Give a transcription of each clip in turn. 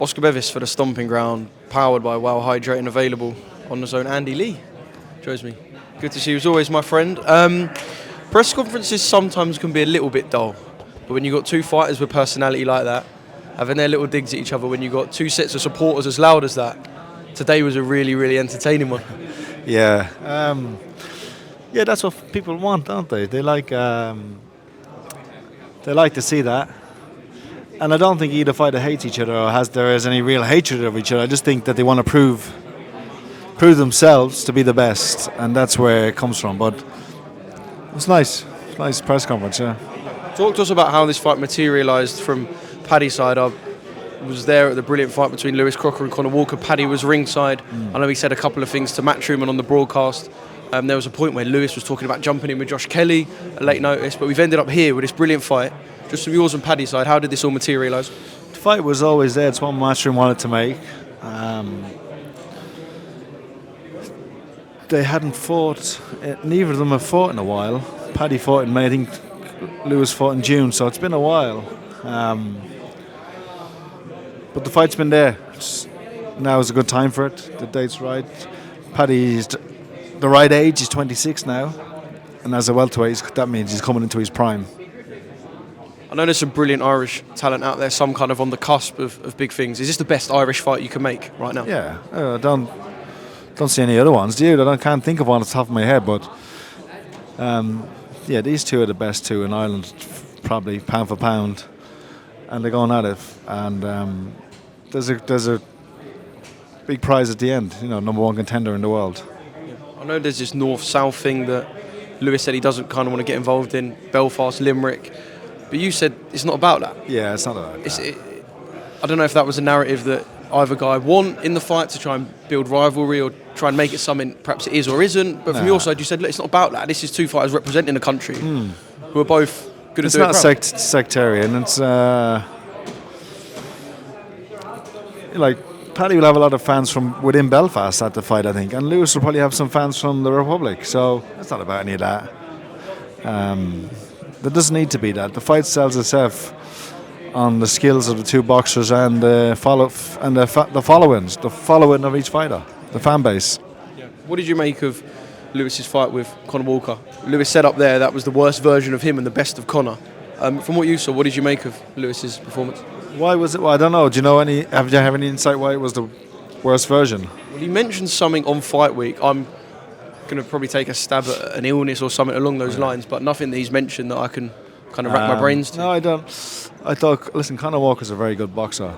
Oscar Bevis for the Stomping Ground, powered by Wow Hydrate and available on the zone. Andy Lee joins me. Good to see you as always, my friend. Press conferences sometimes can be a little bit dull, but when you've got two fighters with personality like that, having their little digs at each other, when you've got two sets of supporters as loud as that, today was a really, really entertaining one. Yeah, that's what people want, don't they? They like to see that. And I don't think either fighter hates each other or there is any real hatred of each other. I just think that they want to prove themselves to be the best, and that's where it comes from. But it was nice. Nice press conference, yeah. Talk to us about how this fight materialised from Paddy's side. I was there at the brilliant fight between Lewis Crocker and Conor Walker. Paddy was ringside. I know he said a couple of things to Matchroom and on the broadcast. There was a point where Lewis was talking about jumping in with Josh Kelly at late notice, but we've ended up here with this brilliant fight. Just from yours and Paddy's side, how did this all materialise? The fight was always there. It's one Matchroom wanted to make. They hadn't fought. Neither of them have fought in a while. Paddy fought in May. I think Lewis fought in June, so it's been a while. But the fight's been there. Now is a good time for it. The date's right. Paddy's the right age. He's 26 now. And as a welterweight, that means he's coming into his prime. I know there's some brilliant Irish talent out there, some kind of on the cusp of big things. Is this the best Irish fight you can make right now? Yeah, I don't see any other ones, do you? I can't think of one off the top of my head, but these two are the best two in Ireland, probably pound for pound, and they're going at it. And there's a big prize at the end, number one contender in the world. I know there's this north-south thing that Lewis said he doesn't kind of want to get involved in, Belfast, Limerick. But you said it's not about that. Yeah, it's not about that. I don't know if that was a narrative that either guy want in the fight to try and build rivalry or try and make it something perhaps it is or isn't. But from your side, you said, look, it's not about that. This is two fighters representing the country who are both good at doing it. It's not sectarian. It's like Paddy will have a lot of fans from within Belfast at the fight, I think, and Lewis will probably have some fans from the Republic. So it's not about any of that. There doesn't need to be that. The fight sells itself on the skills of the two boxers and the following of each fighter, the fan base. Yeah. What did you make of Lewis's fight with Conor Walker? Lewis said up there that was the worst version of him and the best of Conor. From what you saw, what did you make of Lewis's performance? Why was it? Well, I don't know. Do you know any? Have you any insight why it was the worst version? Well, he mentioned something on fight week. I'm going to probably take a stab at an illness or something along those lines, but nothing that he's mentioned that I can kind of rack my brains to. No, I don't. I thought, listen, Conor Walker's a very good boxer.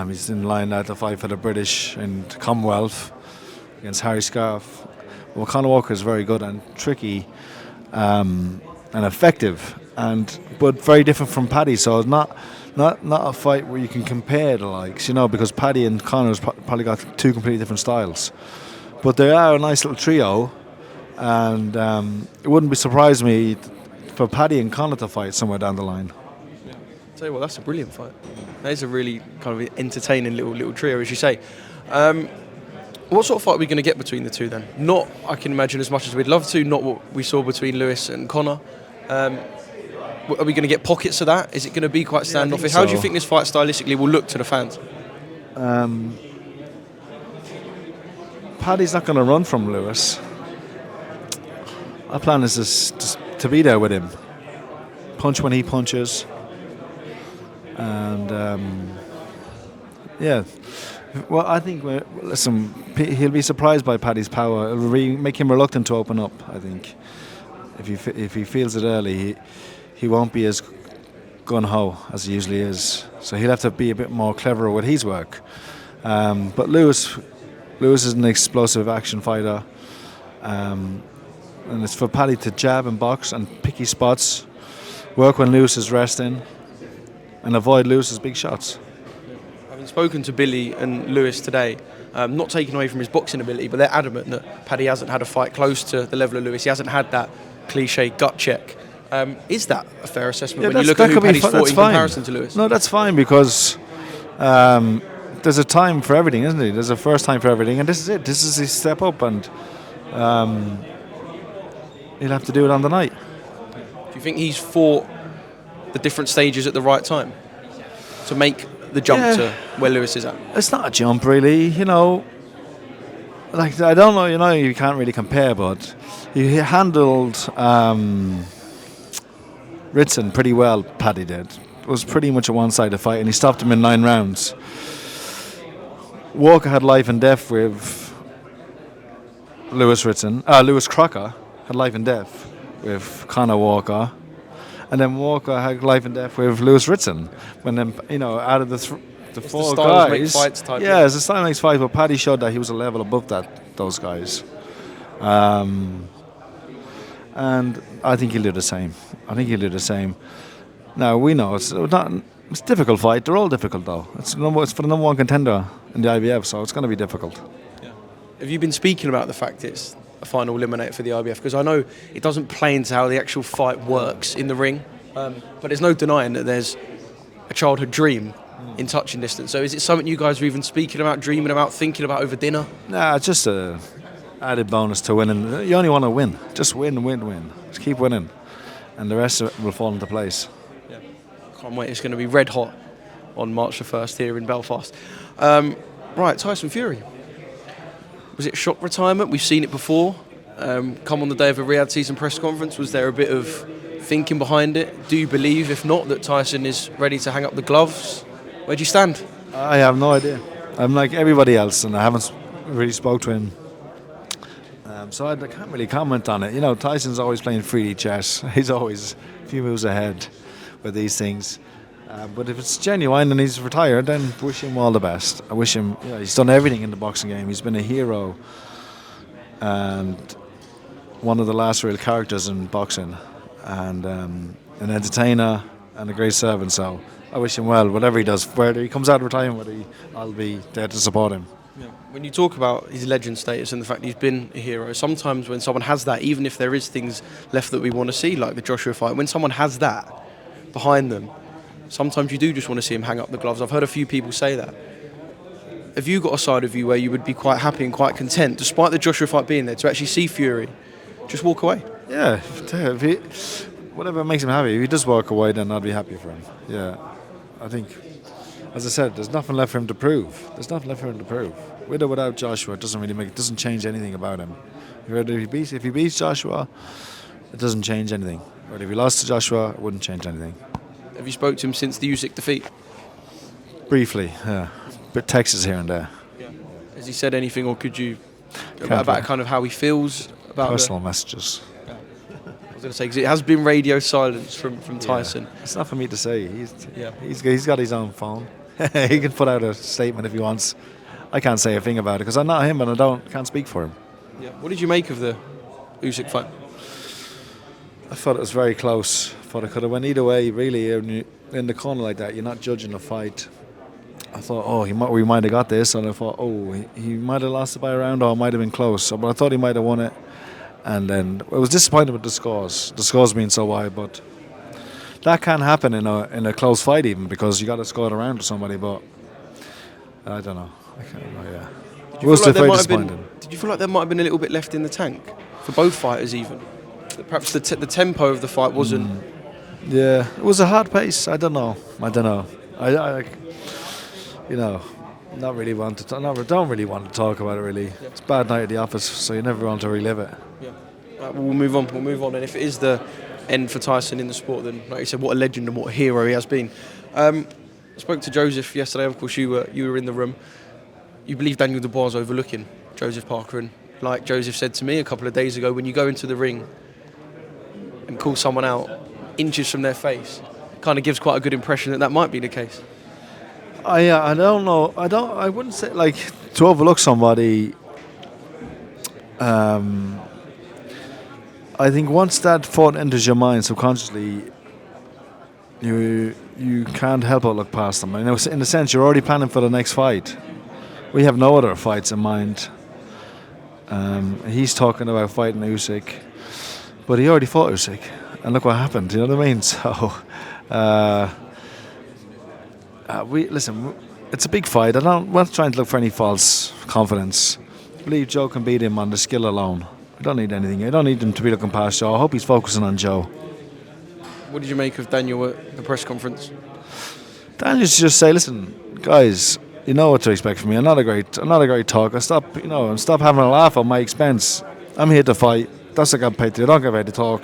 He's in line now to fight for the British and Commonwealth against Harry Scarf. Well, Conor Walker is very good and tricky and effective, but very different from Paddy. So it's not a fight where you can compare the likes, because Paddy and Conor's probably got two completely different styles. But they are a nice little trio, and it wouldn't surprise me for Paddy and Conor to fight somewhere down the line. Yeah. Tell you what, that's a brilliant fight. That is a really kind of entertaining little trio, as you say. What sort of fight are we going to get between the two then? Not, I can imagine, as much as we'd love to, not what we saw between Lewis and Conor. Are we going to get pockets of that? Is it going to be quite standoffish? How do you think this fight stylistically will look to the fans? Paddy's not going to run from Lewis. Our plan is just to be there with him. Punch when he punches. And, Well, I think, he'll be surprised by Paddy's power. It'll make him reluctant to open up, I think. If he feels it early, he won't be as gun-ho as he usually is. So he'll have to be a bit more clever with his work. But Lewis is an explosive action fighter. And it's for Paddy to jab and box and pick his spots, work when Lewis is resting, and avoid Lewis's big shots. Having spoken to Billy and Lewis today, not taking away from his boxing ability, but they're adamant that Paddy hasn't had a fight close to the level of Lewis. He hasn't had that cliche gut check. Is that a fair assessment when you look at who Paddy's fought in comparison to Lewis? No, that's fine, because there's a time for everything, isn't there? There's a first time for everything, and this is it. This is his step up, and he'll have to do it on the night. Do you think he's fought the different stages at the right time to make the jump to where Lewis is at? It's not a jump, really. You know, like I don't know. You know, you can't really compare, but he handled Ritson pretty well. Paddy did. It was pretty much a one-sided fight, and he stopped him in 9 rounds. Walker had life and death with Lewis Ritson. Lewis Crocker had life and death with Conor Walker, and then Walker had life and death with Lewis Ritson. When then, you know, out of the 4 guys, make fights type. Yeah, it's a style makes fights. But Paddy showed that he was a level above those guys, and I think he'll do the same. Now we know it's a difficult fight. They're all difficult though. It's for the number 1 contender in the IBF, so it's going to be difficult. Yeah. Have you been speaking about the fact it's a final eliminator for the IBF? Because I know it doesn't play into how the actual fight works in the ring, but there's no denying that there's a childhood dream in touching distance. So is it something you guys are even speaking about, dreaming about, thinking about over dinner? Nah, it's just a added bonus to winning. You only want to win. Just win. Just keep winning, and the rest of it will fall into place. Yeah. Can't wait. It's going to be red hot on March the 1st here in Belfast. Right, Tyson Fury. Was it shock retirement? We've seen it before. Come on the day of a Riyadh season press conference. Was there a bit of thinking behind it? Do you believe, if not, that Tyson is ready to hang up the gloves? Where do you stand? I have no idea. I'm like everybody else, and I haven't really spoke to him. So I can't really comment on it. You know, Tyson's always playing 3D chess. He's always a few moves ahead with these things. But if it's genuine and he's retired, then wish him all the best. I wish him, he's done everything in the boxing game. He's been a hero and one of the last real characters in boxing, and an entertainer and a great servant. So I wish him well, whatever he does, whether he comes out of retirement, I'll be there to support him. Yeah. When you talk about his legend status and the fact he's been a hero, sometimes when someone has that, even if there is things left that we want to see, like the Joshua fight, when someone has that behind them, sometimes you do just want to see him hang up the gloves. I've heard a few people say that. Have you got a side of you where you would be quite happy and quite content, despite the Joshua fight being there, to actually see Fury just walk away? Yeah, whatever makes him happy. If he does walk away, then I'd be happy for him. Yeah, I think, as I said, there's nothing left for him to prove. With or without Joshua, it doesn't change anything about him. If he beats Joshua, it doesn't change anything. But if he lost to Joshua, it wouldn't change anything. Have you spoke to him since the Usyk defeat? Briefly, yeah. But texts here and there. Yeah. Has he said anything, or could you about kind of how he feels about personal messages? Yeah. I was going to say, because it has been radio silence from Tyson. Yeah. It's not for me to say. He's got his own phone. He can put out a statement if he wants. I can't say a thing about it because I'm not him and can't speak for him. Yeah. What did you make of the Usyk fight? I thought it was very close. I thought it could have went either way, really. In the corner like that, you're not judging the fight. I thought, we might have got this, and I thought, he might have lost it by a round, or it might have been close. But I thought he might have won it, and then I was disappointed with the scores being so wide. But that can happen in a close fight, even because you got to score a round to somebody. But I don't know. Yeah, it was very disappointing. Did you feel like there might have been a little bit left in the tank for both fighters, even? Perhaps the tempo of the fight wasn't. Yeah, it was a hard pace. I don't know. I not really want to. Don't really want to talk about it. Really, yeah. It's a bad night at the office, so you never want to relive it. Yeah. We'll move on. And if it is the end for Tyson in the sport, then, like you said, what a legend and what a hero he has been. I spoke to Joseph yesterday. Of course, you were in the room. You believe Daniel Dubois is overlooking Joseph Parker, and like Joseph said to me a couple of days ago, when you go into the ring and call someone out inches from their face, it kind of gives quite a good impression that might be the case. I don't know. I wouldn't say like to overlook somebody. I think once that thought enters your mind subconsciously, you can't help but look past them. I know in a sense you're already planning for the next fight. We have no other fights in mind. He's talking about fighting Usyk, but he already fought Usyk, and look what happened. You know what I mean? So. Listen, it's a big fight. We're not trying to look for any false confidence. I believe Joe can beat him on the skill alone. I don't need anything. I don't need him to be looking past Joe. I hope he's focusing on Joe. What did you make of Daniel at the press conference? Daniel should just say, listen, guys, you know what to expect from me. I'm not a great talker. Stop having a laugh at my expense. I'm here to fight. That's what I got paid to do. I don't get paid to talk.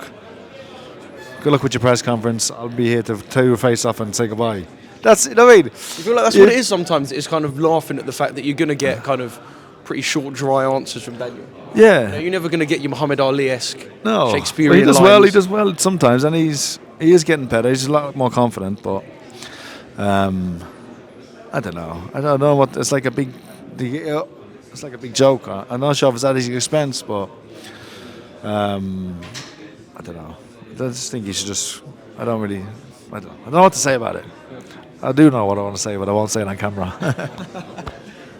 Good luck with your press conference. I'll be here to tear your face off and say goodbye. That's, you know what I mean? You feel like that's what it is sometimes. It's kind of laughing at the fact that you're going to get kind of pretty short, dry answers from Daniel. Yeah. You know, you're never going to get your Muhammad Ali-esque Shakespearean But he does lines. well. He does well sometimes, and he is getting better. He's a lot more confident, but I don't know. I don't know what it's like. It's like a big joke. I'm not sure if it's at his expense, but I don't know. I just think he should just. I don't know what to say about it. I do know what I want to say, but I won't say it on camera.